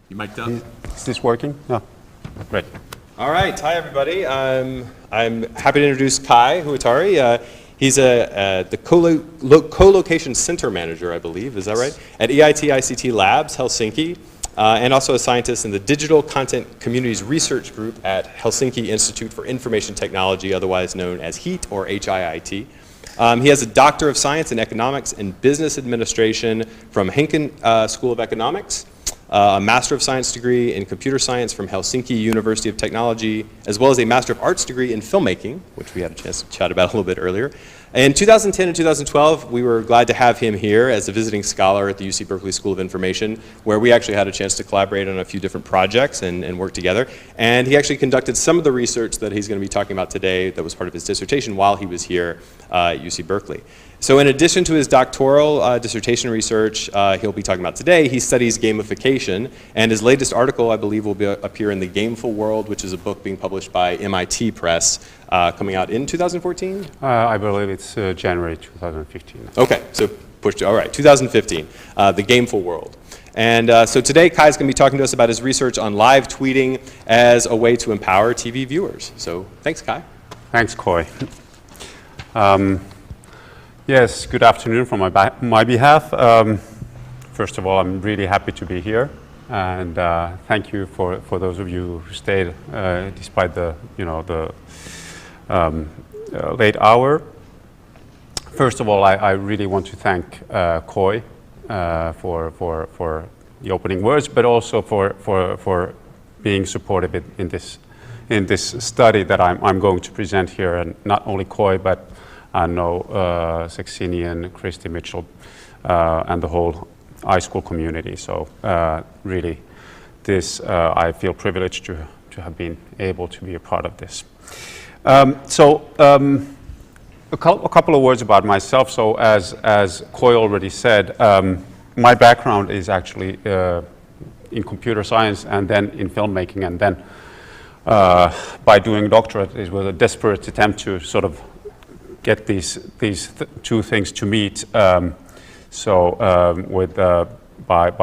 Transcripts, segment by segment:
You mic'd up? Is this working? Yeah. Great. All right. Hi, everybody. I'm happy to introduce Kai Huotari. He's the co-location center manager, I believe. Is that right? At EIT ICT Labs, Helsinki, and also a scientist in the Digital Content Communities Research Group at Helsinki Institute for Information Technology, otherwise known as HIIT or HIIT. He has a Doctor of Science in Economics and Business Administration from Hanken School of Economics, a Master of Science degree in Computer Science from Helsinki University of Technology, as well as a Master of Arts degree in Filmmaking, which we had a chance to chat about a little bit earlier. In 2010 and 2012, we were glad to have him here as a visiting scholar at the UC Berkeley School of Information, where we actually had a chance to collaborate on a few different projects and work together. And he actually conducted some of the research that he's going to be talking about today that was part of his dissertation while he was here at UC Berkeley. So in addition to his doctoral dissertation research he'll be talking about today, he studies gamification, and his latest article, I believe, will appear in the Gameful World, which is a book being published by MIT Press, coming out in 2014? I believe it's January 2015. Okay, so pushed, all right, 2015, the Gameful World. And so today Kai's going to be talking to us about his research on live tweeting as a way to empower TV viewers. So thanks, Kai. Thanks, Coy. Yes, good afternoon from my behalf. First of all, I'm really happy to be here, and thank you for those of you who stayed despite the late hour. First of all, I really want to thank Coy for the opening words, but also for being supportive in this study that I'm going to present here, and not only Coy, but I know Saxini and Christy Mitchell and the whole iSchool community. So really, this I feel privileged to have been able to be a part of this. A couple of words about myself. So as Coy already said, my background is actually in computer science and then in filmmaking, and then by doing a doctorate, it was a desperate attempt to sort of get these two things to meet. By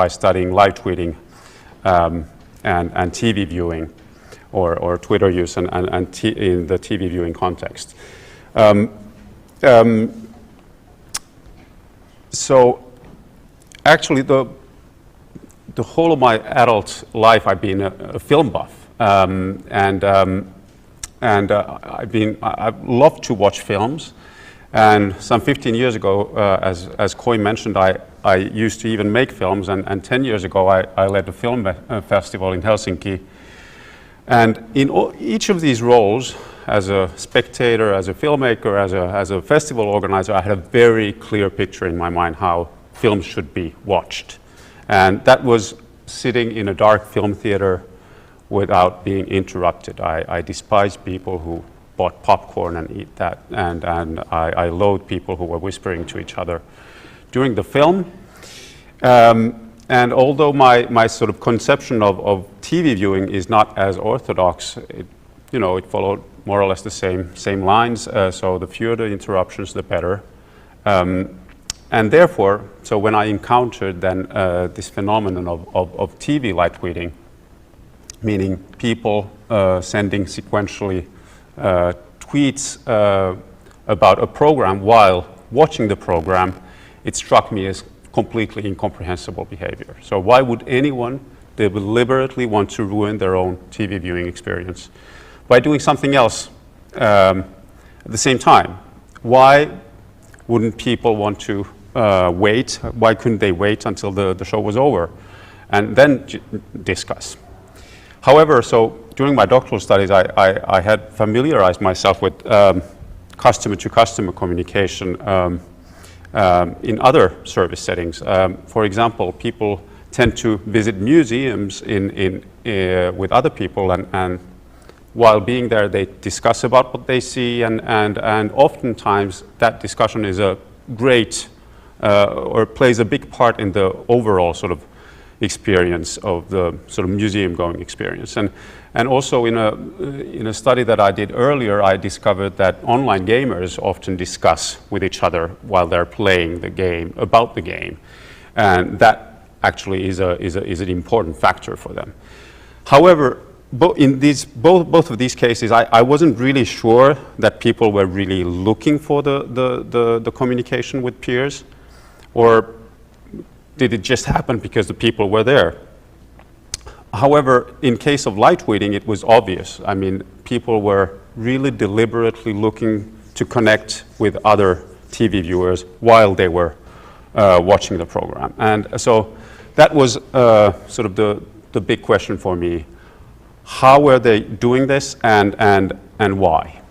studying live tweeting and TV viewing, or Twitter use in the TV viewing context. So actually the whole of my adult life I've been a film buff, and I've loved to watch films. And some 15 years ago, as Coy mentioned, I used to even make films, and 10 years ago I led a film festival in Helsinki. And in each of these roles, as a spectator, as a filmmaker, as a festival organizer, I had a very clear picture in my mind how films should be watched. And that was sitting in a dark film theater without being interrupted. I despise people who bought popcorn and eat that, and I loathe people who were whispering to each other during the film. And although my sort of conception of TV viewing is not as orthodox, it followed more or less the same lines. So the fewer the interruptions, the better. And therefore, so when I encountered then this phenomenon of TV live tweeting, meaning people sending sequentially tweets about a program while watching the program, it struck me as completely incomprehensible behavior. So why would anyone deliberately want to ruin their own TV viewing experience by doing something else at the same time? Why wouldn't people want to wait? Why couldn't they wait until the show was over and then discuss? However, so during my doctoral studies, I had familiarized myself with customer-to-customer communication in other service settings. For example, people tend to visit museums with other people, and while being there, they discuss about what they see, and oftentimes that discussion is a great or plays a big part in the overall sort of experience of the sort of museum-going experience. And also in a study that I did earlier, I discovered that online gamers often discuss with each other while they're playing the game about the game, and that actually is an important factor for them. However, in both of these cases, I wasn't really sure that people were really looking for the communication with peers, or did it just happen because the people were there? However, in case of light tweeting, it was obvious. I mean, people were really deliberately looking to connect with other TV viewers while they were watching the program. And so that was sort of the big question for me. How were they doing this, and why?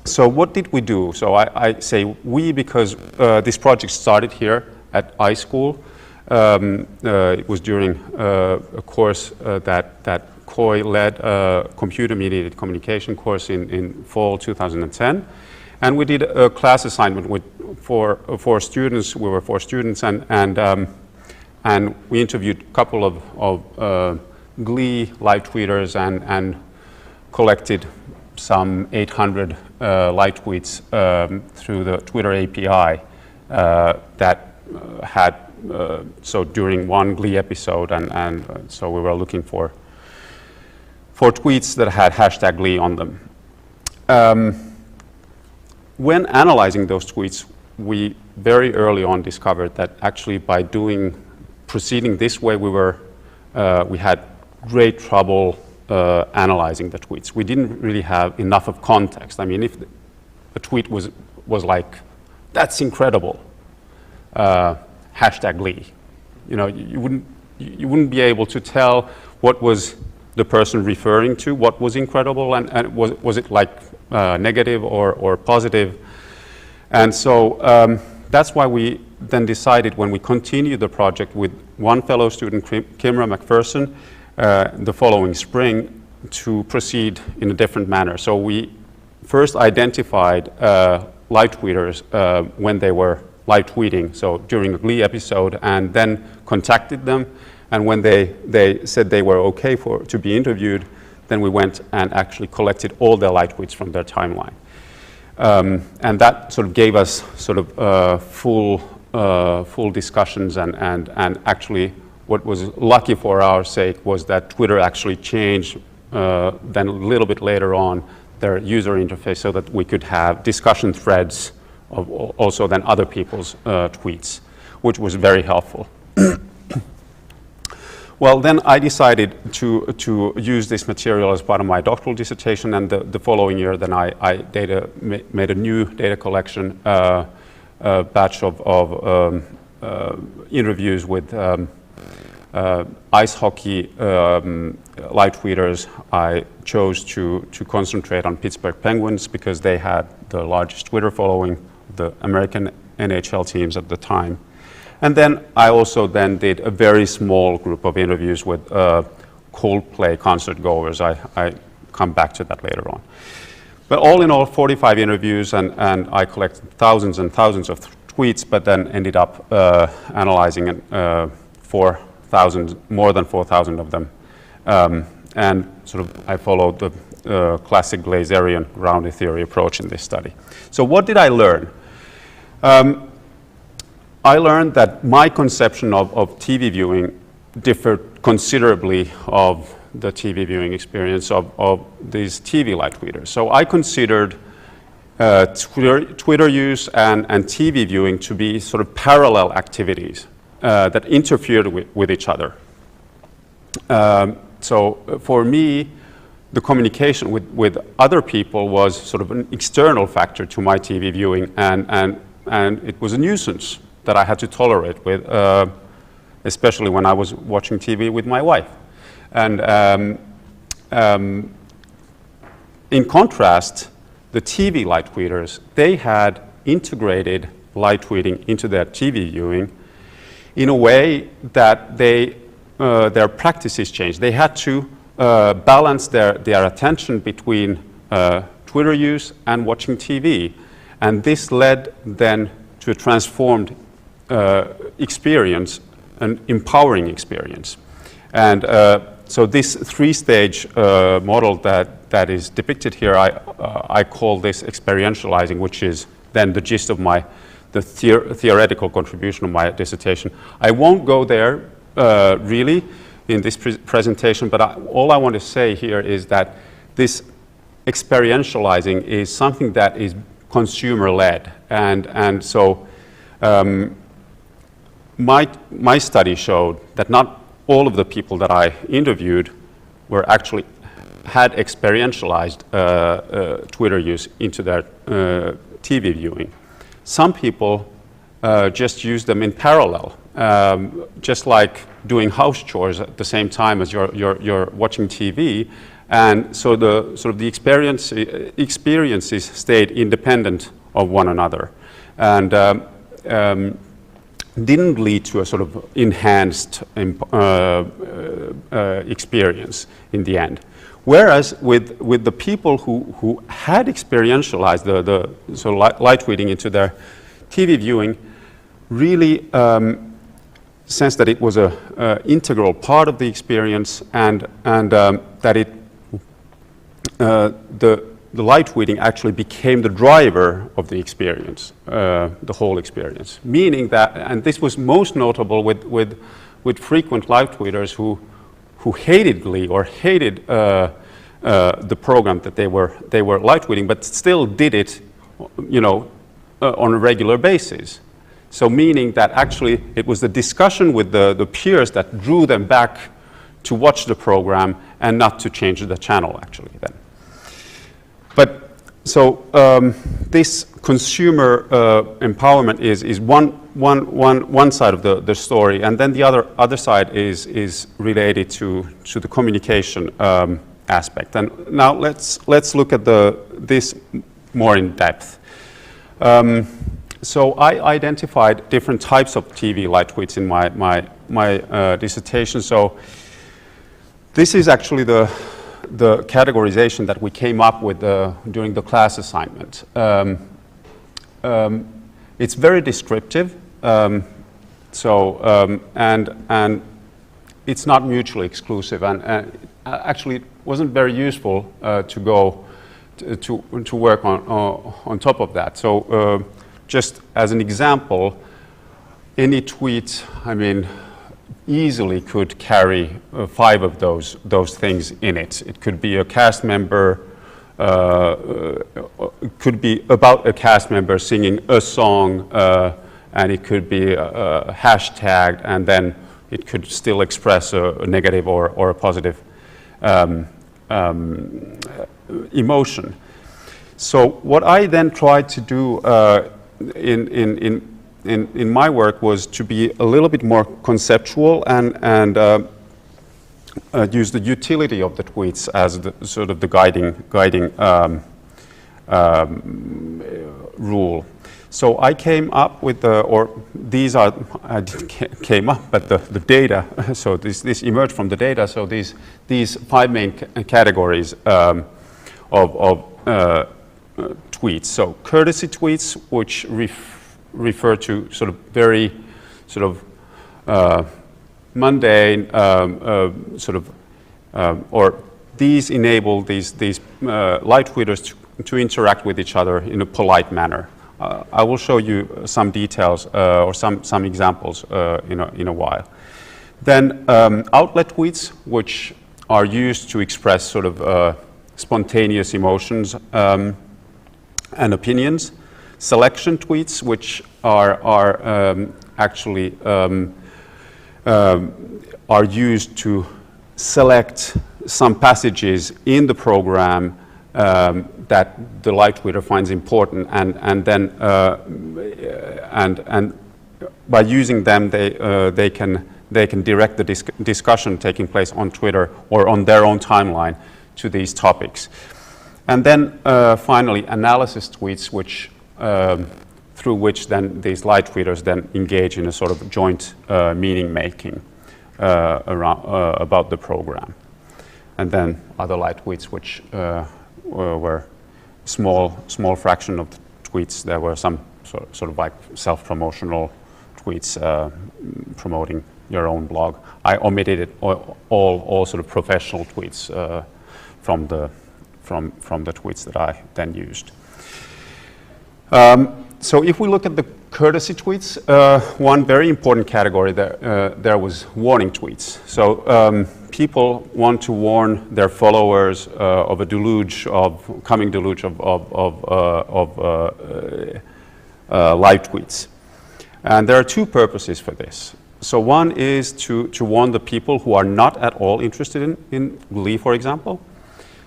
So what did we do? So I say we because this project started here at iSchool. It was during a course that Koi led, a computer-mediated communication course in fall 2010. And we did a class assignment for students. We were 4 students, and we interviewed a couple of Glee live tweeters and collected some 800 live tweets through the Twitter API that had, so during one Glee episode, and so we were looking for tweets that had hashtag Glee on them. When analyzing those tweets, we very early on discovered that actually by proceeding this way, we had great trouble analyzing the tweets. We didn't really have enough of context. I mean, if a tweet was like, "That's incredible," hashtag Glee, you know, you wouldn't be able to tell what was the person referring to, what was incredible, and was it like negative or positive. And so that's why we then decided, when we continued the project with one fellow student, Kimra McPherson, the following spring, to proceed in a different manner. So we first identified live tweeters when they were live tweeting, so during a Glee episode, and then contacted them. And when they said they were okay to be interviewed, then we went and actually collected all their live tweets from their timeline. And that sort of gave us sort of full discussions, and actually what was lucky for our sake was that Twitter actually changed then a little bit later on their user interface so that we could have discussion threads of also then other people's tweets, which was very helpful. Well, then I decided to use this material as part of my doctoral dissertation, and the following year then I made a new data collection batch of interviews with ice hockey live tweeters. I chose to concentrate on Pittsburgh Penguins because they had the largest Twitter following, the American NHL teams at the time. And then I also then did a very small group of interviews with Coldplay concert goers. I come back to that later on. But all in all, 45 interviews, and I collected thousands and thousands of tweets, but then ended up analyzing 4,000, more than 4,000 of them. And sort of I followed the classic Glazerian grounded theory approach in this study. So what did I learn? I learned that my conception of TV viewing differed considerably of the TV viewing experience of these TV live tweeters. So I considered Twitter use and TV viewing to be sort of parallel activities that interfered with each other. So for me, the communication with other people was sort of an external factor to my TV viewing, and it was a nuisance that I had to tolerate with, especially when I was watching TV with my wife. And in contrast, the TV live tweeters, they had integrated live tweeting into their TV viewing in a way that their practices changed. They had to balance their attention between Twitter use and watching TV. And this led then to a transformed experience, an empowering experience. And so this 3-stage model that is depicted here, I call this experientializing, which is then the gist of my the theoretical contribution of my dissertation. I won't go there really in this presentation, but all I want to say here is that this experientializing is something that is consumer-led, and so my study showed that not all of the people that I interviewed were actually had experientialized Twitter use into their TV viewing. Some people just use them in parallel, just like doing house chores at the same time as you're watching TV, and so the sort of the experiences stayed independent of one another, and didn't lead to a sort of enhanced experience in the end. Whereas with the people who had experientialized the sort of light reading into their TV viewing, really sensed that it was a integral part of the experience, and that it the light reading actually became the driver of the experience, the whole experience. Meaning that, and this was most notable with frequent light readers who hated Glee or hated the program that they were light reading, but still did it, on a regular basis. So meaning that actually it was the discussion with the peers that drew them back to watch the program and not to change the channel actually then. But so this consumer empowerment is one side of the story, and then the other side is related to the communication aspect. And now let's look at this more in depth. So I identified different types of TV light tweets in my dissertation. So this is actually the categorization that we came up with during the class assignment. It's very descriptive, and it's not mutually exclusive, and actually it wasn't very useful to go to work on top of that. So just as an example, any tweet, easily could carry 5 of those things in it. It could be a cast member, it could be about a cast member singing a song, and it could be hashtagged, and then it could still express a negative or a positive emotion. So what I then tried to do in my work was to be a little bit more conceptual and use the utility of the tweets as the sort of the guiding rule. So I came up with came up, but the data. So this emerged from the data. So these 5 main categories of tweets. So courtesy tweets, which refer to sort of very sort of mundane or these enable these light readers to interact with each other in a polite manner. I will show you some details or some examples in a while. Then outlet tweets, which are used to express sort of spontaneous emotions and opinions. Selection tweets, which are actually are used to select some passages in the program that the light reader finds important, and then by using them, they can direct the discussion taking place on Twitter or on their own timeline to these topics. And then finally, analysis tweets, which through which then these light readers then engage in a sort of joint meaning making about the program. And then other light tweets, which were small fraction of the tweets. There were some sort of like self-promotional tweets promoting your own blog. I omitted it all sort of professional tweets from the tweets that I then used. So if we look at the courtesy tweets, one very important category there was warning tweets. So people want to warn their followers of a coming deluge of live tweets. And there are two purposes for this. So one is to warn the people who are not at all interested in Glee, for example,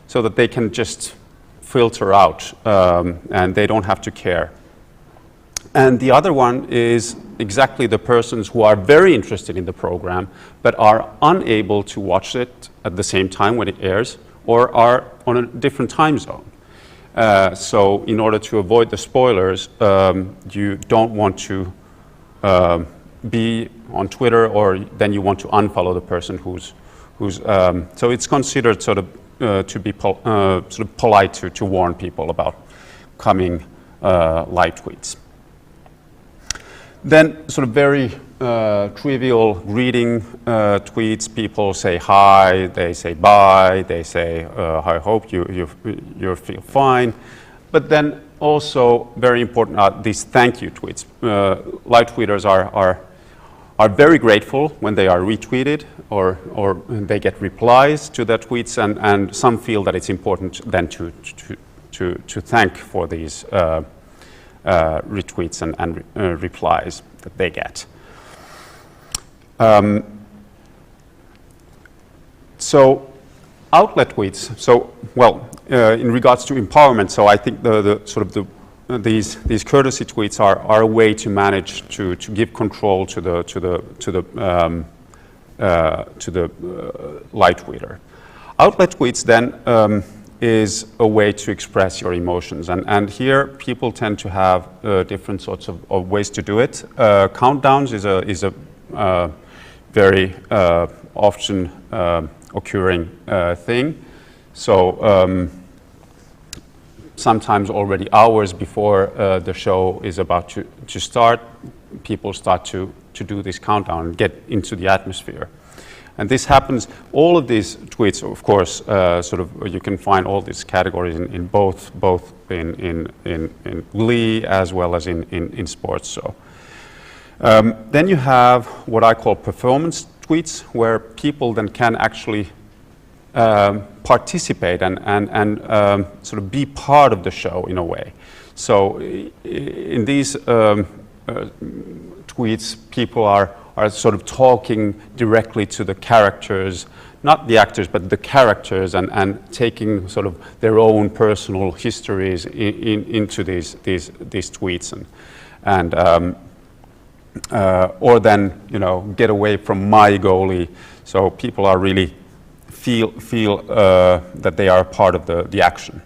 so that they can just filter out and they don't have to care. And the other one is exactly the persons who are very interested in the program but are unable to watch it at the same time when it airs or are on a different time zone. So in order to avoid the spoilers, you don't want to be on Twitter, or then you want to unfollow the person who's so it's considered sort of to be sort of polite to warn people about coming live tweets. Then sort of very trivial greeting tweets. People say hi, they say bye, they say I hope you feel fine. But then also very important are these thank you tweets. Live tweeters are very grateful when they are retweeted or they get replies to their tweets, and some feel that it's important then to thank for these retweets and replies that they get. So outlet tweets. So well, in regards to empowerment, so I think these courtesy tweets are a way to manage to give control to the live tweeter. Outlet tweets then is a way to express your emotions, and here people tend to have different sorts of ways to do it. Countdowns is a very often occurring thing. So sometimes already hours before the show is about to start, people start to do this countdown and get into the atmosphere. And this happens, all of these tweets, of course, sort of you can find all these categories in both in Glee as well as in sports. So then you have what I call performance tweets, where people then can actually participate and sort of be part of the show in a way. So in these tweets, people are sort of talking directly to the characters, not the actors, but the characters, and taking sort of their own personal histories into these tweets, and or then get away from my goalie. So people are really feel that they are part of the action.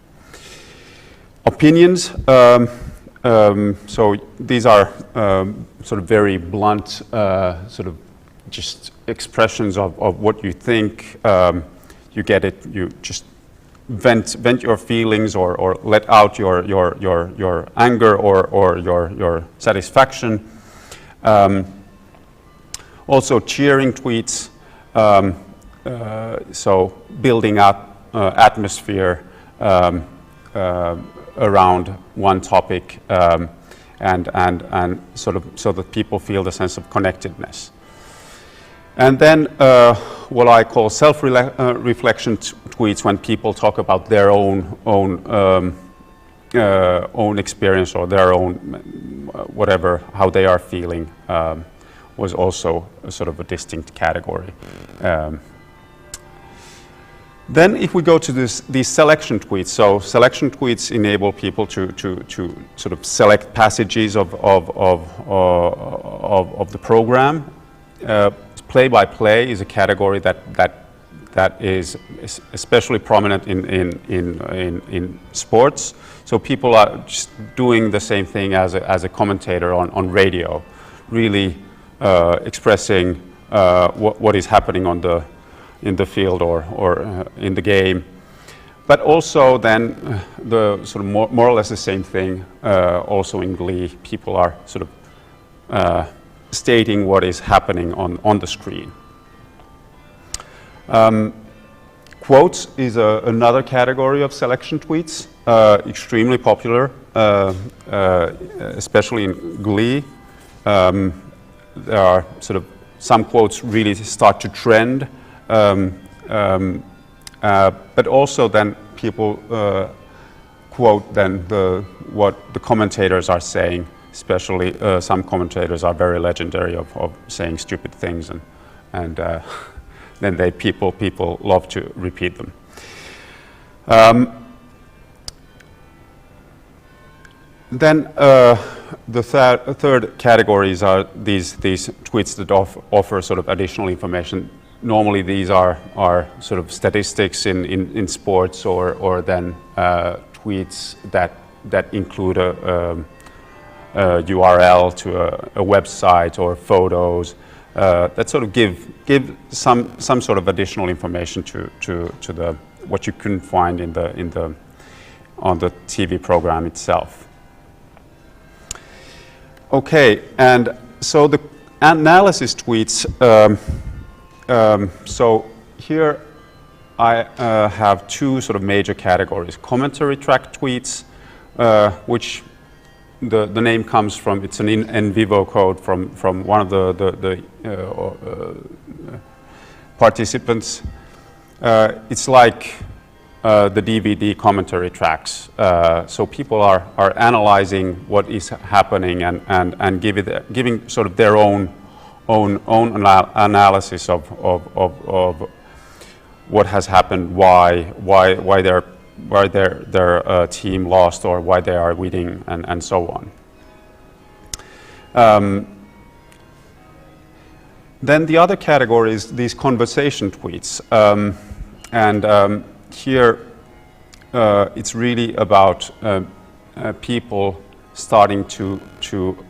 Opinions. So these are sort of very blunt, sort of just expressions of what you think. You get it. You just vent your feelings or let out your anger or your satisfaction. Also, cheering tweets. So building up atmosphere around one topic, and sort of so that people feel the sense of connectedness. And then what I call self-reflection tweets, when people talk about their own experience or their own whatever, how they are feeling, was also a sort of a distinct category. Then if we go to these selection tweets, so selection tweets enable people to sort of select passages of the program. Play-by-play is a category that is especially prominent in sports. So people are just doing the same thing as a commentator on radio, really expressing what is happening in the field or in the game. But also then the sort of more or less the same thing also in Glee. People are sort of stating what is happening on the screen. Quotes is another category of selection tweets, extremely popular. especially in Glee, there are sort of some quotes really start to trend, but also then people quote then what the commentators are saying. Especially some commentators are very legendary of saying stupid things, and then people love to repeat them. Then the third categories are these tweets that offer sort of additional information. Normally these are sort of statistics in sports, or then tweets that include a URL to a website or photos that sort of give some sort of additional information to the what you couldn't find on the TV program itself. Okay, and so the analysis tweets. So here I have two sort of major categories: commentary track tweets, which the name comes from. It's an in vivo code from one of the participants. It's like the DVD commentary tracks. So people are analyzing what is happening and giving sort of their own analysis of what has happened, why their team lost, or why they are winning, and so on. Then the other category is these conversation tweets, and here it's really about people starting to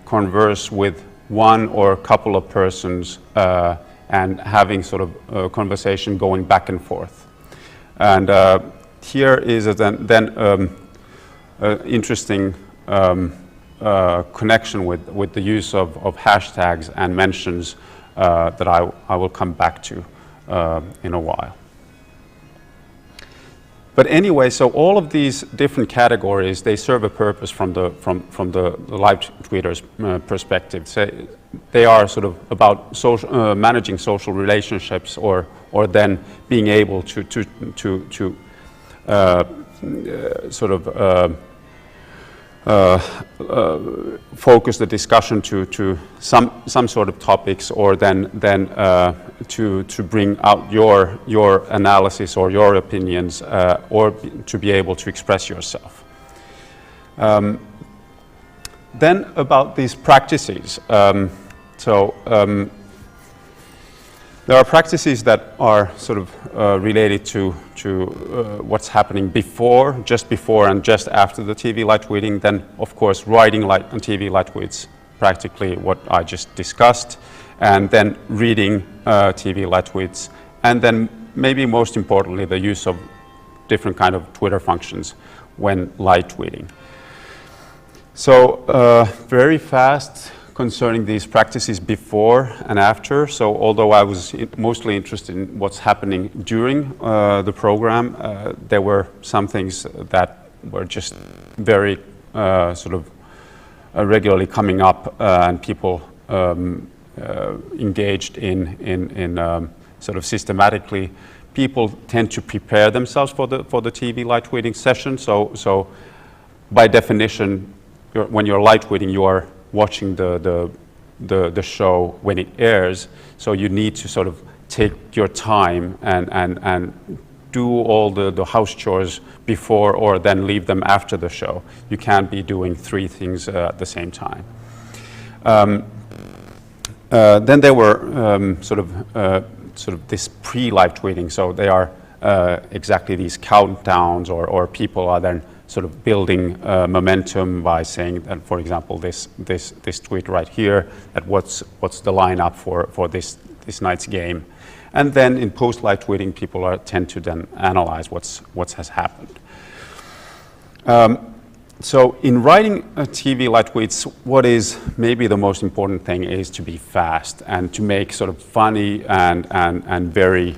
converse with one or a couple of persons and having sort of a conversation going back and forth. And here is then interesting connection with the use of hashtags and mentions that I will come back to in a while. But anyway, so all of these different categories, they serve a purpose from the live tweeters' perspective. So they are sort of about managing social relationships, or then being able to sort of focus the discussion to some sort of topics, or then to bring out your analysis or your opinions, or to be able to express yourself. Then about these practices. There are practices that are sort of related to what's happening just before and just after the TV live tweeting. Then, of course, writing TV live tweets, practically what I just discussed, and then reading TV live tweets, and then maybe most importantly, the use of different kind of Twitter functions when live tweeting. So very fast concerning these practices before and after. So although I was mostly interested in what's happening during the program, there were some things that were just very sort of regularly coming up, and people engaged in sort of systematically. People tend to prepare themselves for the TV live tweeting session. So by definition, when you're live tweeting, you are watching the show when it airs, so you need to sort of take your time and do all the house chores before, or then leave them after the show. You can't be doing three things at the same time. Then there were sort of this pre-live tweeting, so they are exactly these countdowns, or people are then sort of building momentum by saying that, for example, this tweet right here, that what's the lineup for this night's game, and then in post-live tweeting, people tend to then analyze what has happened. So in writing TV live tweets, what is maybe the most important thing is to be fast and to make sort of funny and very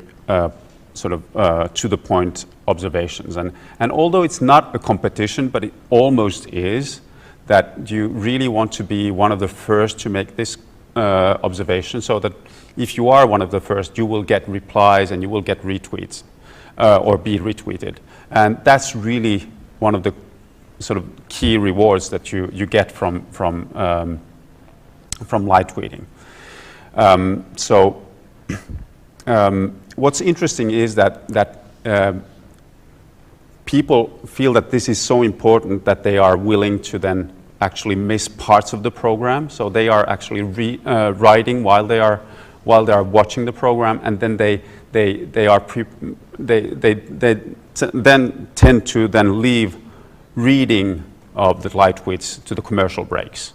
sort of to the point observations. And although it's not a competition, but it almost is, that you really want to be one of the first to make this observation, so that if you are one of the first, you will get replies and you will get retweets or be retweeted. And that's really one of the sort of key rewards that you get from live tweeting. What's interesting is that people feel that this is so important that they are willing to then actually miss parts of the program. So they are actually writing while they are watching the program, and then they then tend to then leave reading of the live tweets to the commercial breaks.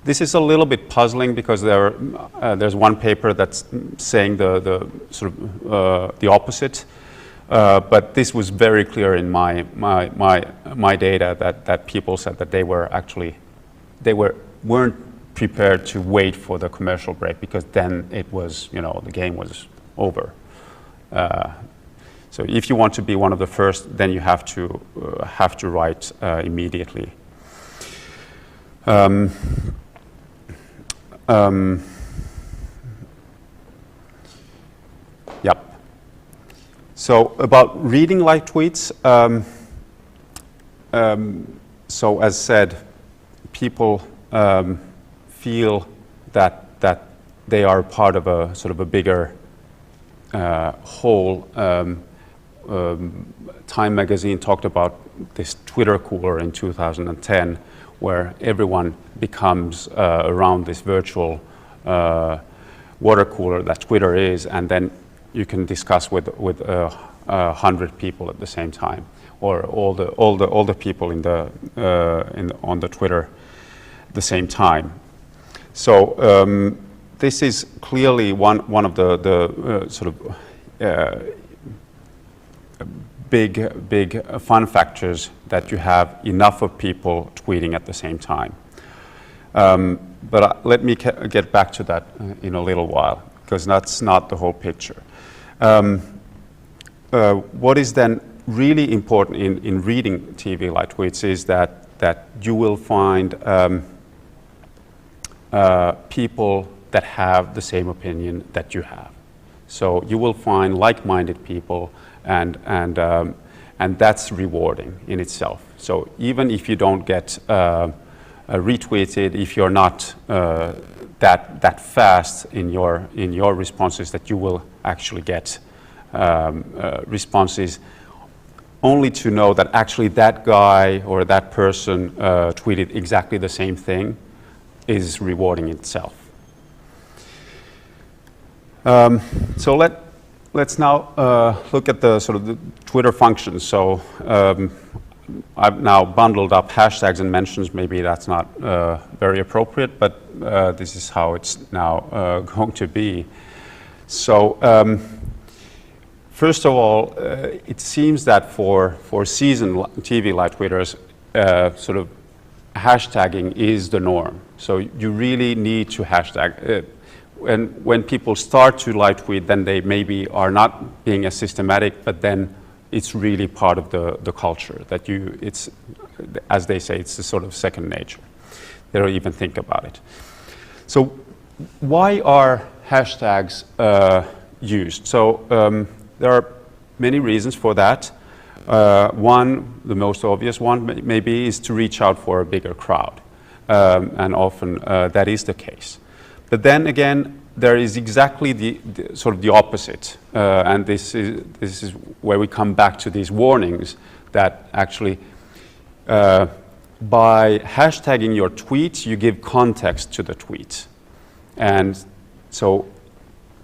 This is a little bit puzzling because there's one paper that's saying the sort of the opposite, but this was very clear in my data that people said that they weren't prepared to wait for the commercial break, because then it was, the game was over. So if you want to be one of the first, then you have to write immediately. Yep. So about reading live tweets, so as said, people feel that they are part of a sort of a bigger whole. Time magazine talked about this Twitter cooler in 2010, where everyone becomes around this virtual water cooler that Twitter is, and then you can discuss with 100 people at the same time, or all the people on the Twitter at the same time. So this is clearly one of the sort of big fun factors, that you have enough of people tweeting at the same time. But let me get back to that in a little while, because that's not the whole picture. What is then really important in reading TV live tweets is that you will find people that have the same opinion that you have. So you will find like-minded people, and that's rewarding in itself. So even if you don't get retweeted, if you're not that fast in your responses, that you will actually get responses, only to know that actually that guy or that person tweeted exactly the same thing is rewarding itself. So let's now look at the sort of the Twitter functions. So I've now bundled up hashtags and mentions. Maybe that's not very appropriate, but this is how it's now going to be. So first of all, it seems that for seasoned TV live tweeters, sort of hashtagging is the norm. So you really need to hashtag. And when people start to live tweet, then they maybe are not being as systematic, but then it's really part of the culture that it's, as they say, it's a sort of second nature. They don't even think about it. So why are hashtags used? So there are many reasons for that. One, the most obvious one maybe, is to reach out for a bigger crowd. And often that is the case. But then again, there is exactly the sort of the opposite, and this is where we come back to these warnings that actually, by hashtagging your tweet, you give context to the tweet, and so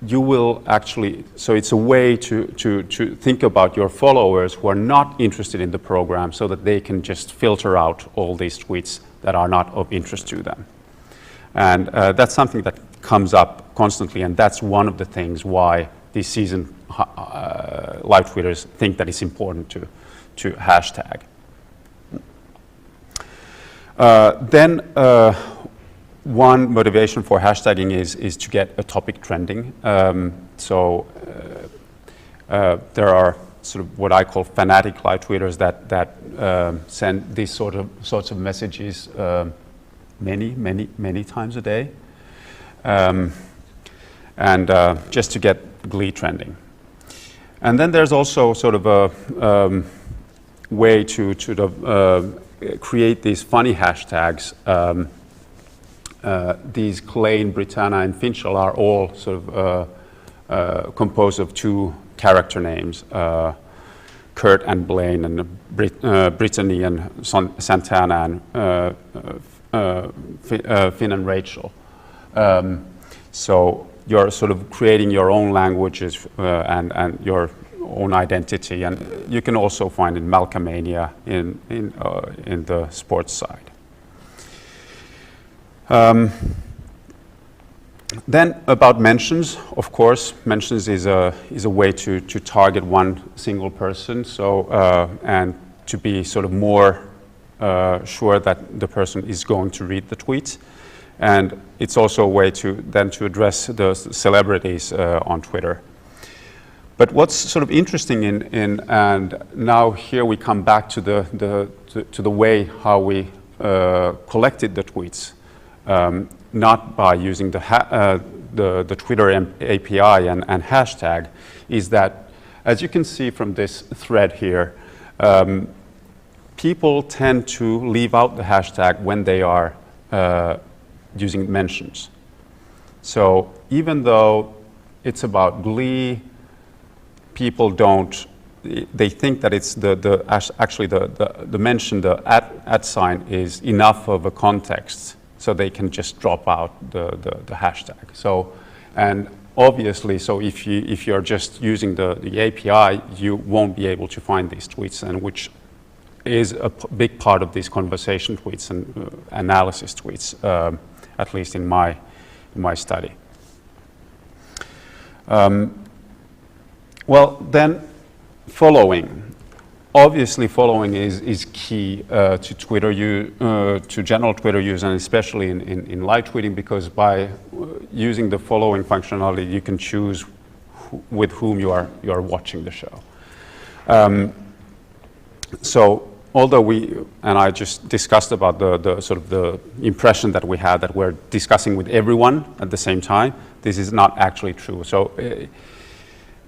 you will actually. So it's a way to think about your followers who are not interested in the program, so that they can just filter out all these tweets that are not of interest to them. And that's something that comes up constantly, and that's one of the things why these seasoned live tweeters think that it's important to hashtag. Then one motivation for hashtagging is to get a topic trending. So there are sort of what I call fanatic live tweeters that send these sorts of messages many times a day, and just to get Glee trending. And then there's also sort of a way to create these funny hashtags. These Klein, Britannia, and Finchel are all sort of composed of two character names, Kurt and Blaine, and Brittany and Santana, and Finn and Rachel. So you're sort of creating your own languages and your own identity, and you can also find in Malkamania in the sports side. Then about mentions, of course, mentions is a way to target one single person, so and to be sort of more sure that the person is going to read the tweet, and it's also a way to address the celebrities on Twitter. But what's sort of interesting and now here we come back to the way how we collected the tweets. Not by using the Twitter API and hashtag, is that, as you can see from this thread here, people tend to leave out the hashtag when they are using mentions. So even though it's about Glee, people don't, they think that it's actually the mention, the at sign is enough of a context, so they can just drop out the hashtag. So, and obviously, so if you're just using the API, you won't be able to find these tweets, and which is a big part of these conversation tweets and analysis tweets, at least in my study. Well, then following. Obviously, following is key to Twitter, to general Twitter use, and especially in live tweeting, because by using the following functionality, you can choose with whom you are watching the show. So, although I just discussed about the sort of the impression that we had that we're discussing with everyone at the same time, this is not actually true. So.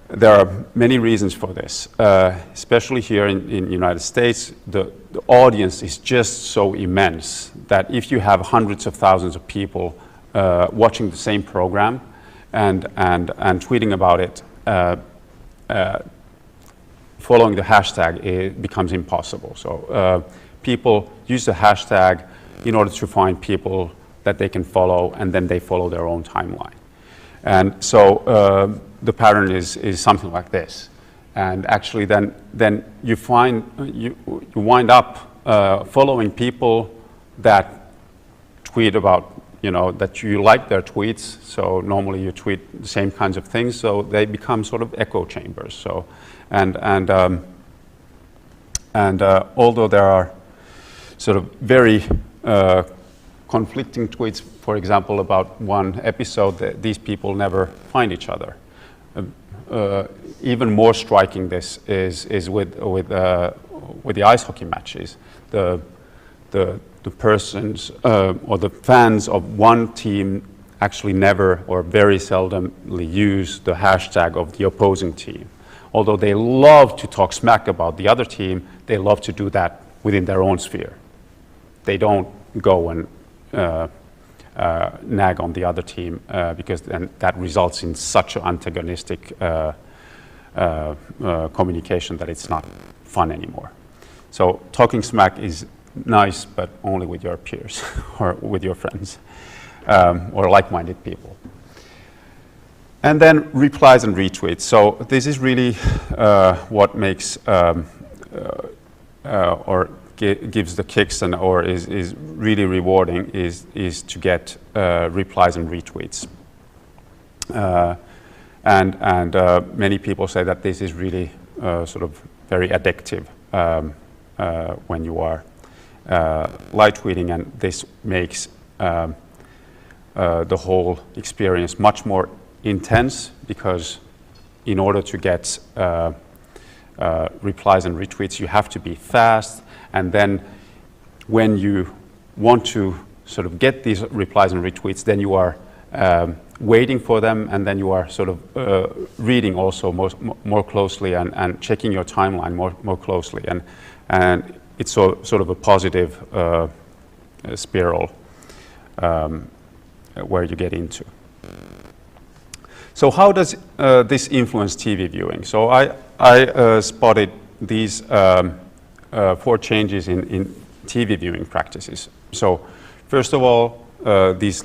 There are many reasons for this, especially here in the United States. The audience is just so immense that if you have hundreds of thousands of people watching the same program and tweeting about it, following the hashtag, it becomes impossible. So people use the hashtag in order to find people that they can follow, and then they follow their own timeline. And so the pattern is something like this, and actually then you wind up following people that tweet about, that you like their tweets. So normally you tweet the same kinds of things, so they become sort of echo chambers. So and although there are sort of very conflicting tweets, for example, about one episode, these people never find each other. Even more striking this is with the ice hockey matches. The persons or the fans of one team actually never or very seldomly use the hashtag of the opposing team. Although they love to talk smack about the other team, they love to do that within their own sphere. They don't go and nag on the other team because then that results in such an antagonistic communication that it's not fun anymore. So talking smack is nice, but only with your peers or with your friends or like-minded people. And then replies and retweets. So this is really what makes or gives the kicks or is really rewarding is to get replies and retweets. And many people say that this is really sort of very addictive when you are live tweeting, and this makes the whole experience much more intense because in order to get replies and retweets, you have to be fast. And then when you want to sort of get these replies and retweets, then you are waiting for them, and then you are sort of reading also more closely and checking your timeline more closely. And it's sort of a positive spiral where you get into. So how does this influence TV viewing? So I spotted these 4 changes in TV viewing practices. So first of all, these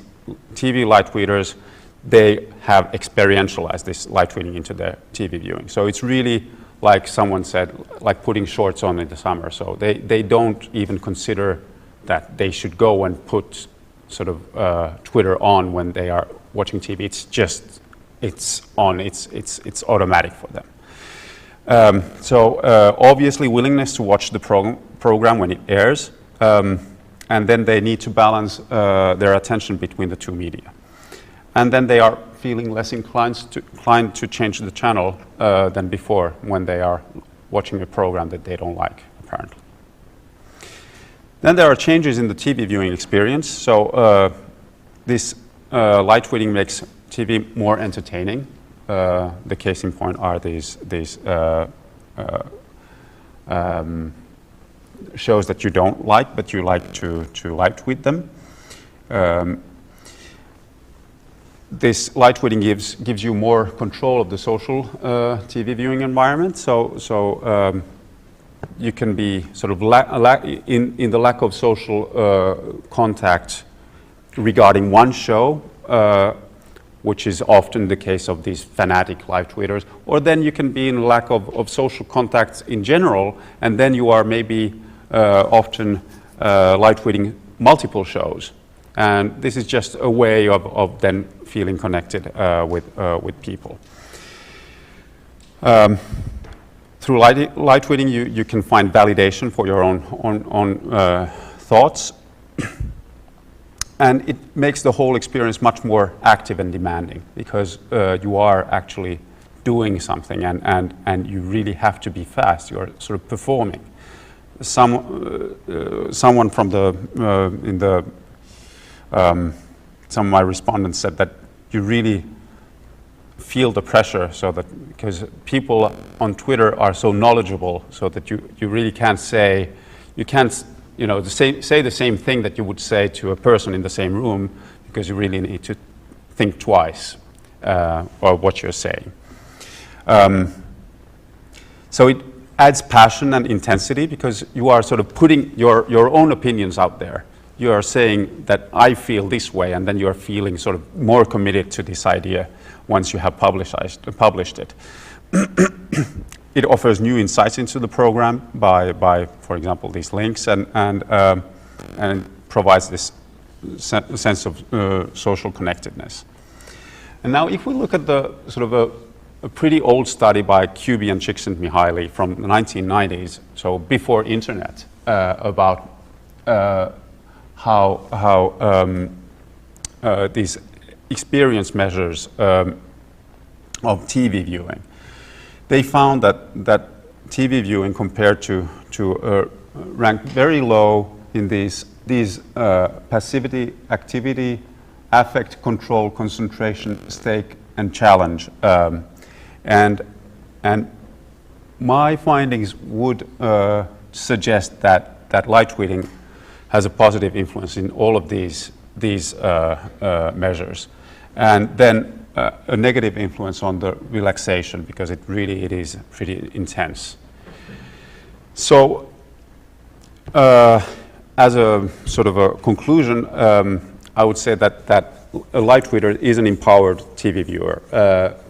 TV light readers, they have experientialized this light reading into their TV viewing. So it's really, like someone said, like putting shorts on in the summer. So they don't even consider that they should go and put sort of Twitter on when they are watching TV. It's just, it's on, it's automatic for them. So obviously willingness to watch the program when it airs, and then they need to balance their attention between the 2 media. And then they are feeling less inclined to change the channel than before when they are watching a program that they don't like, apparently. Then there are changes in the TV viewing experience. So this light reading makes TV more entertaining. The case in point are these shows that you don't like, but you like to light tweet them. This light reading gives you more control of the social TV viewing environment. So you can be sort of in the lack of social contact regarding one show, which is often the case of these fanatic live tweeters, or then you can be in lack of social contacts in general, and then you are maybe often live tweeting multiple shows. And this is just a way of then feeling connected with people. Through light tweeting, you can find validation for your own thoughts. And it makes the whole experience much more active and demanding, because you are actually doing something, and you really have to be fast. You are sort of performing. Someone from some of my respondents said that you really feel the pressure, so that because people on Twitter are so knowledgeable, so that you really can't say, you can't say the same thing that you would say to a person in the same room, because you really need to think twice or what you're saying. So it adds passion and intensity, because you are sort of putting your own opinions out there. You are saying that I feel this way, and then you are feeling sort of more committed to this idea once you have published it. It offers new insights into the program by for example, these links, and provides this sense of social connectedness. And now, if we look at the sort of a pretty old study by Kubi and Csikszentmihalyi from the 1990s, so before internet, about how these experience measures of TV viewing. They found that TV viewing compared to ranked very low in these passivity, activity, affect, control, concentration, stake, and challenge. And my findings would suggest that light reading has a positive influence in all of these measures, and then a negative influence on the relaxation, because it is pretty intense. So, as a sort of a conclusion, I would say that a light reader is an empowered TV viewer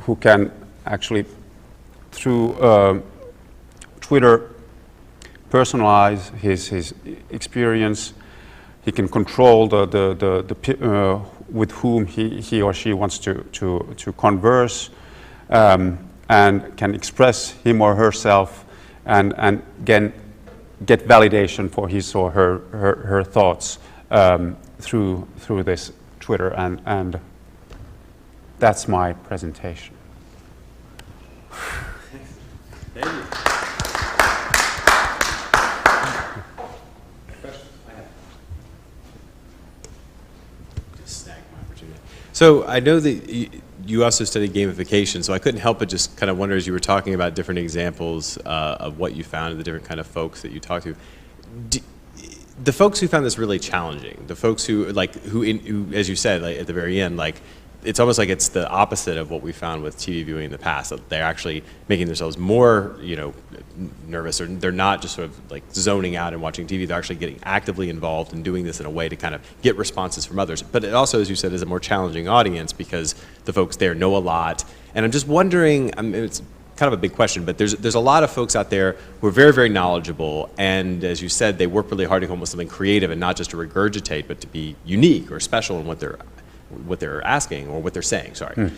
who can actually, through Twitter, personalize his experience. He can control the with whom he or she wants to converse, and can express him or herself, and again get validation for his or her thoughts through this Twitter, and that's my presentation. So I know that you also studied gamification, so I couldn't help but just kind of wonder as you were talking about different examples of what you found and the different kind of folks that you talked to. The folks who found this really challenging, the folks who, as you said, like, at the very end, like, it's almost like it's the opposite of what we found with TV viewing in the past. That they're actually making themselves more, nervous, or they're not just sort of like zoning out and watching TV. They're actually getting actively involved and doing this in a way to kind of get responses from others. But it also, as you said, is a more challenging audience because the folks there know a lot. And I'm just wondering, it's kind of a big question, but there's a lot of folks out there who are very, very knowledgeable, and as you said, they work really hard to come up with something creative and not just to regurgitate, but to be unique or special in what they're asking or what they're saying. Sorry.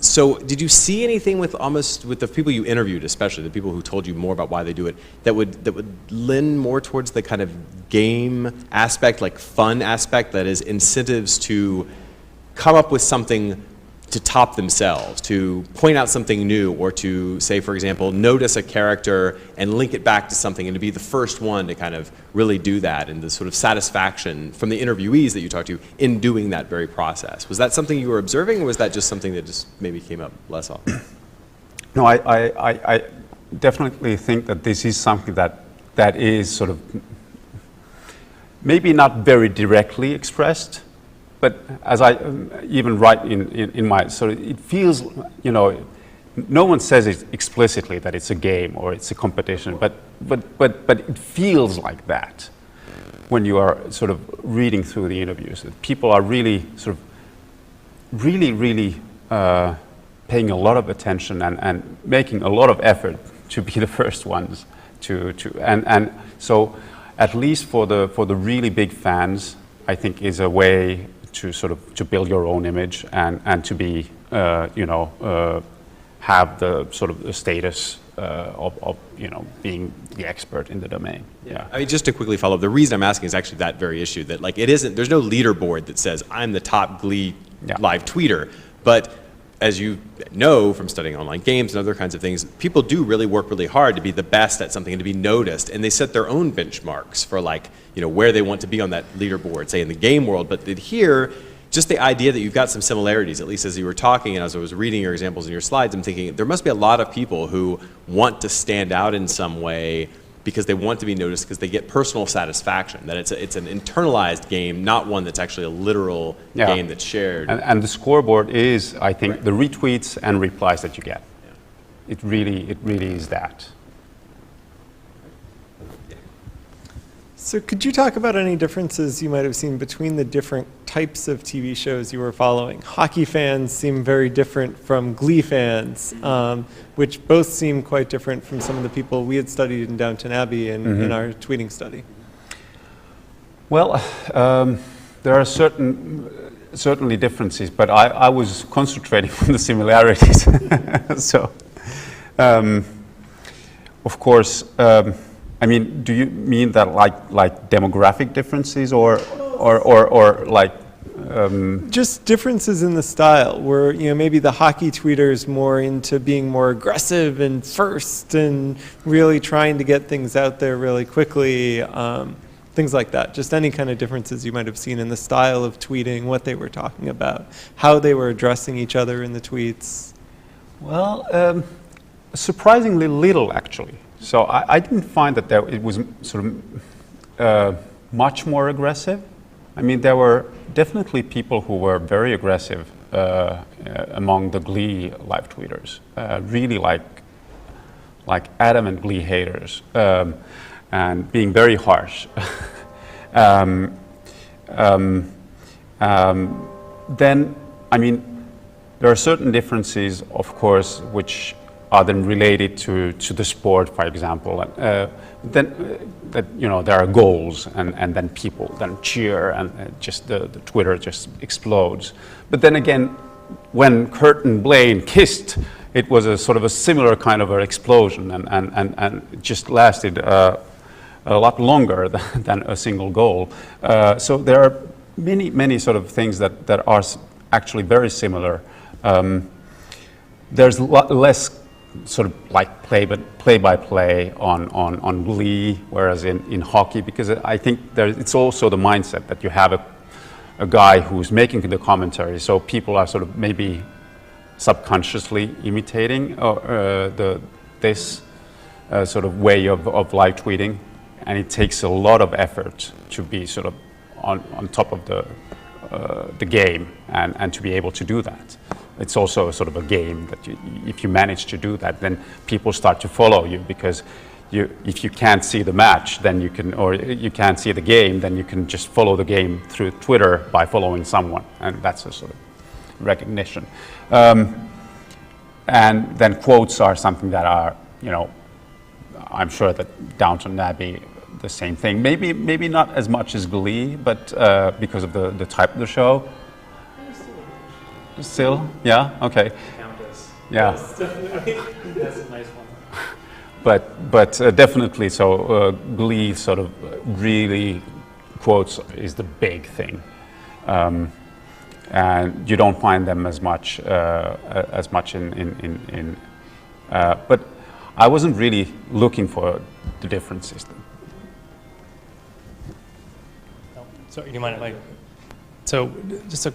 So did you see anything with the people you interviewed, especially the people who told you more about why they do it, that would lend more towards the kind of game aspect, like fun aspect, that is incentives to come up with something to top themselves, to point out something new, or to say, for example, notice a character and link it back to something, and to be the first one to kind of really do that, and the sort of satisfaction from the interviewees that you talked to in doing that very process? Was that something you were observing, or was that just something that just maybe came up less often? No, I definitely think that this is something that is sort of maybe not very directly expressed, but as I even write in my, sort of, it feels, no one says it explicitly that it's a game or it's a competition, but it feels like that when you are sort of reading through the interviews. People are really sort of really paying a lot of attention and making a lot of effort to be the first ones and so at least for the really big fans, I think is a way to sort of to build your own image and to be have the sort of the status of being the expert in the domain. Yeah. I mean, just to quickly follow up, the reason I'm asking is actually that very issue, that like there's no leaderboard that says I'm the top Glee live tweeter, but as you know from studying online games and other kinds of things, people do really work really hard to be the best at something and to be noticed, and they set their own benchmarks for where they want to be on that leaderboard, say in the game world. But here, just the idea that you've got some similarities, at least as you were talking and as I was reading your examples in your slides, I'm thinking there must be a lot of people who want to stand out in some way because they want to be noticed, because they get personal satisfaction, that it's an internalized game, not one that's actually a literal game that's shared. And the scoreboard is, I think, the retweets and replies that you get. Yeah. It really is that. So could you talk about any differences you might have seen between the different types of TV shows you were following? Hockey fans seem very different from Glee fans, which both seem quite different from some of the people we had studied in Downton Abbey in our tweeting study. Well, there are certainly differences, but I was concentrating on the similarities. So, of course, I mean, do you mean that like demographic differences or like? Just differences in the style, where maybe the hockey tweeters more into being more aggressive and first and really trying to get things out there really quickly, things like that. Just any kind of differences you might have seen in the style of tweeting, what they were talking about, how they were addressing each other in the tweets. Well, surprisingly little actually. So I didn't find that it was sort of much more aggressive. I mean, there were definitely people who were very aggressive among the Glee live tweeters, really like adamant Glee haters, and being very harsh. Then, I mean, there are certain differences, of course, which are then related to the sport, for example. Then there are goals, and then people then cheer, and just the Twitter just explodes. But then again, when Kurt and Blaine kissed, it was a sort of a similar kind of an explosion, and it just lasted a lot longer than a single goal. So there are many sort of things that are actually very similar. There's less sort of like play-by-play on Glee, whereas in hockey, because I think it's also the mindset that you have a guy who's making the commentary. So people are sort of maybe subconsciously imitating this sort of way of live tweeting, and it takes a lot of effort to be sort of on top of the game and to be able to do that. It's also a sort of a game that if you manage to do that, then people start to follow you, because if you can't see the match, then you can, or you can't see the game, then you can just follow the game through Twitter by following someone, and that's a sort of recognition. And then quotes are something that are, I'm sure that Downton Abbey, the same thing. Maybe not as much as Glee, but because of the type of the show. Still? Yeah? Okay. Countess. Yeah. That's a nice one. But definitely, so Glee sort of really quotes is the big thing, and you don't find them as much in but I wasn't really looking for the differences. So do you mind if I? So just a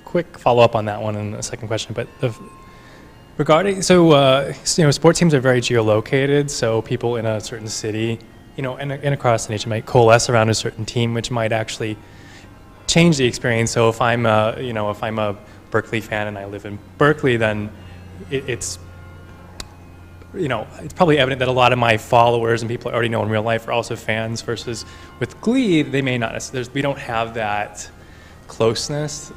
quick follow up on that one and a second question, but regarding, sports teams are very geolocated, so people in a certain city, and across the nation might coalesce around a certain team, which might actually change the experience. So if I'm a Berkeley fan and I live in Berkeley, then it's probably evident that a lot of my followers and people I already know in real life are also fans, versus with Glee, they may not. We don't have that closeness.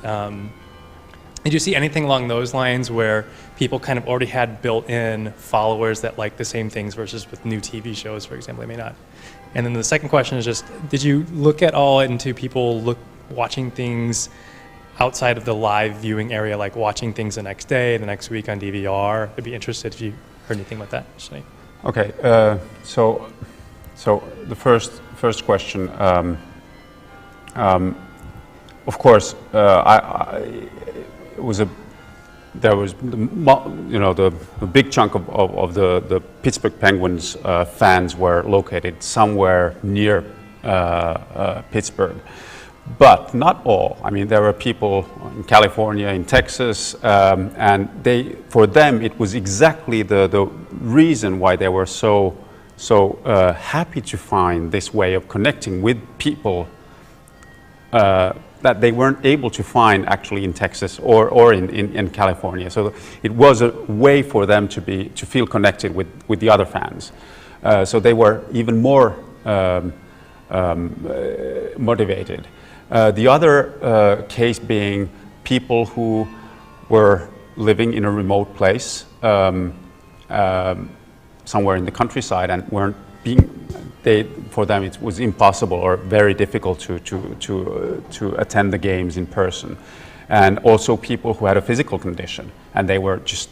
Did you see anything along those lines where people kind of already had built-in followers that like the same things, versus with new TV shows, for example, they may not? And then the second question is just, did you look at all into people watching things outside of the live viewing area, like watching things the next day, the next week on DVR? I'd be interested if you heard anything about that, actually. Okay, so the first question, of course, there was the big chunk of the Pittsburgh Penguins fans were located somewhere near Pittsburgh, but not all. I mean, there were people in California, in Texas, and for them it was exactly the reason why they were so happy to find this way of connecting with people that they weren't able to find actually in Texas or in California. So it was a way for them to feel connected with the other fans. So they were even more motivated. The other case being people who were living in a remote place, somewhere in the countryside, and weren't for them it was impossible or very difficult to attend the games in person, and also people who had a physical condition and they were just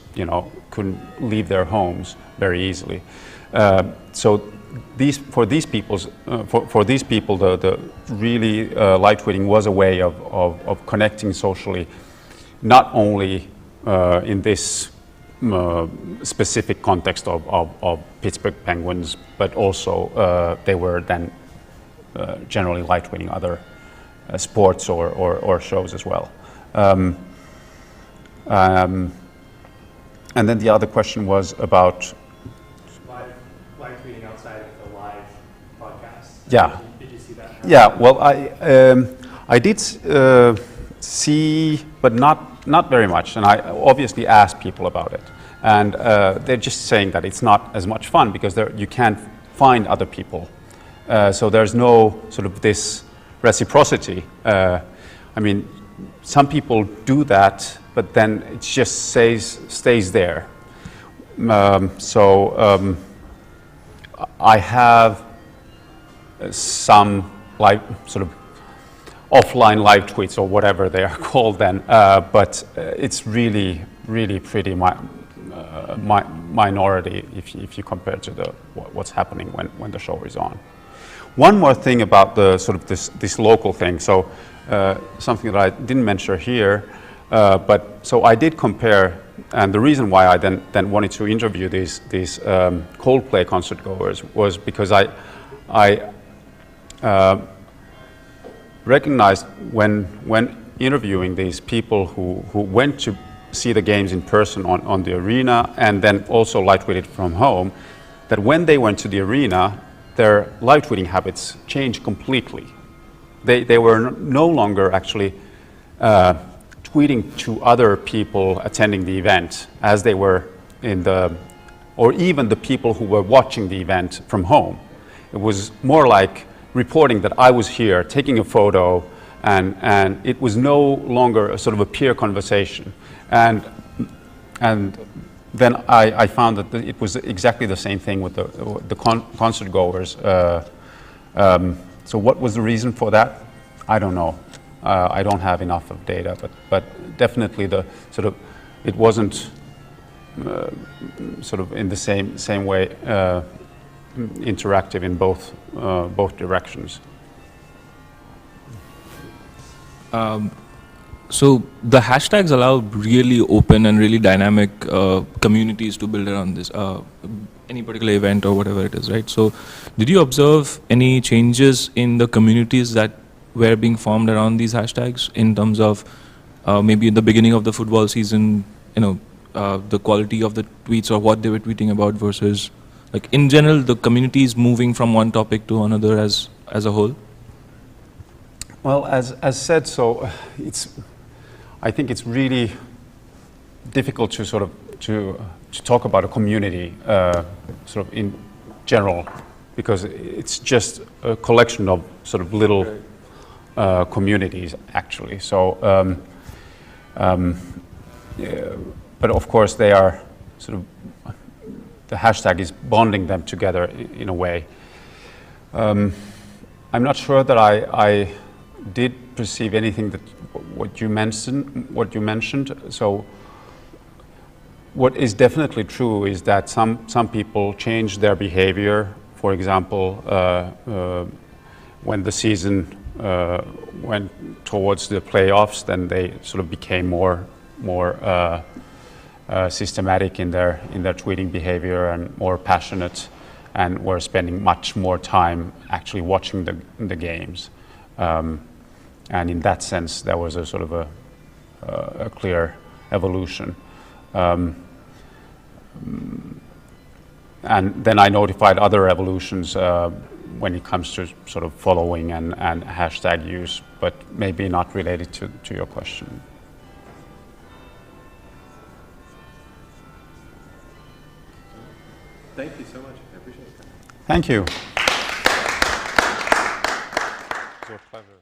couldn't leave their homes very easily. So for these people, the really live tweeting was a way of connecting socially, not only in this specific context of Pittsburgh Penguins, but also they were then generally live tweeting other sports or shows as well. And then the other question was about live tweeting outside of the live podcast. Yeah. Did you see that? Yeah. Well, I did see, but not very much, and I obviously asked people about it, and they're just saying that it's not as much fun because you can't find other people, so there's no sort of this reciprocity. I mean, some people do that, but then it just stays there. I have some sort of offline live tweets or whatever they are called then, but it's really pretty minority if you compare to what's happening when the show is on. One more thing about the sort of this local thing. So something that I didn't mention here, but so I did compare, and the reason why I then wanted to interview these Coldplay concert goers was because recognized when interviewing these people who went to see the games in person on the arena and then also live tweeted from home, that when they went to the arena, their live tweeting habits changed completely. They were no longer actually tweeting to other people attending the event as they were or even the people who were watching the event from home. It was more like reporting that I was here, taking a photo, and it was no longer a sort of a peer conversation. And then I found that it was exactly the same thing with the concert goers. So what was the reason for that? I don't know. I don't have enough of data, but definitely it wasn't sort of in the same way interactive in both directions. So the hashtags allow really open and really dynamic communities to build around this, any particular event or whatever it is, right? So did you observe any changes in the communities that were being formed around these hashtags in terms of maybe in the beginning of the football season, the quality of the tweets or what they were tweeting about versus, like in general, the communities moving from one topic to another as a whole? Well, as said, so I think it's really difficult to sort of to talk about a community sort of in general, because it's just a collection of sort of little communities actually. So, but of course they are sort of, the hashtag is bonding them together in a way. I'm not sure that I did perceive anything that what you mentioned. So what is definitely true is that some people change their behavior. For example, when the season went towards the playoffs, then they sort of became more systematic in their tweeting behavior and more passionate, and were spending much more time actually watching the games. And in that sense, there was a sort of a clear evolution. And then I notified other evolutions when it comes to sort of following and hashtag use, but maybe not related to your question. Thank you so much. I appreciate it. Thank you. It was a pleasure.